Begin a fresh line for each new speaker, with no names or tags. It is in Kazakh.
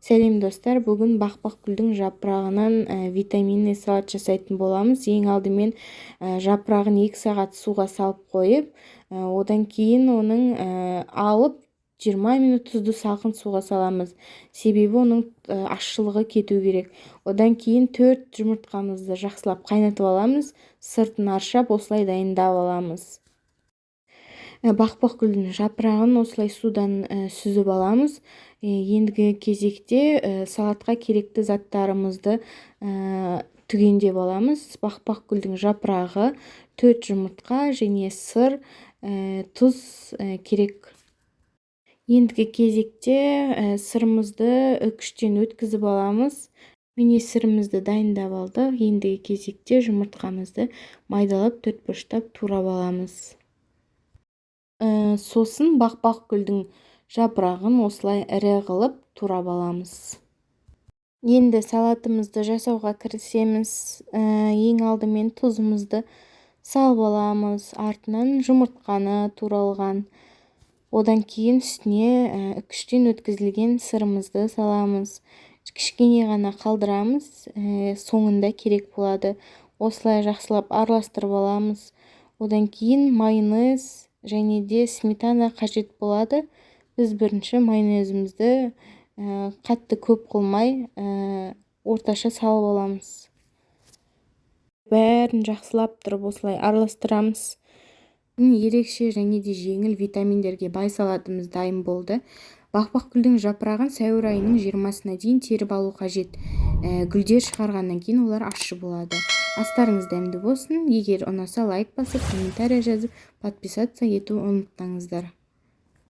Сәлем достар, бүгін бақбақ гүлдің жапырағынан витаминный салат жасайтын боламыз. Ең алдымен жапырағын 2 сағат суға салып қойып, одан кейін оның алып 20 минут тұзды салқын суға саламыз. Себебі оның ащылығы кету керек. Одан кейін 4 жұмыртқамызды жақсылап қайнатып аламыз. Сыртын аршап, осылай дайындап аламыз. Бақбақ гүлдің жапырағын осылай судан сүзіп аламыз. Ендігі кезекте салатқа керекті заттарымызды түгендеп аламыз. Бақбақ гүлдің жапырағы, 4 жұмыртқа және сыр, тұз керек. Ендігі кезекте сырымызды үкіштен өткізіп аламыз. Міне сырымызды дайындап алдық. Ендігі кезекте жұмыртқамызды майдалап 4 бұрыштап турап аламыз. Сосын бақбақ гүлдің жапырағын осылай ірі қылып турап аламыз. Енді салатымызды жасауға кірісеміз. Ең алдымен тұзымызды салып аламыз, артынан жұмыртқаны туралған. Одан кейін үстіне үкіштен өткізілген сырымызды саламыз. Кішкене ғана қалдырамыз, соңында керек болады. Осылай жақсылап араластырып аламыз. Одан кейін майонез және де сметана қажет болады. Біз бірінші майонезімізді қатты көп қылмай, орташа салып аламыз. Бәрін жақсылап тұрып осылай араластырамыз. Ерекше және де жеңіл витаминдерге бай салатымыз дайын болды. Бақбақ гүлдің жапырағын сәуір айының 20-сына дейін теріп алу қажет. Гүлдер шығарғаннан кейін олар ащы болады. Астарыңыз дәмді болсын. Егер ұнаса лайк басып, комментарий жазып, подписаться ету ұмытпаңыздар.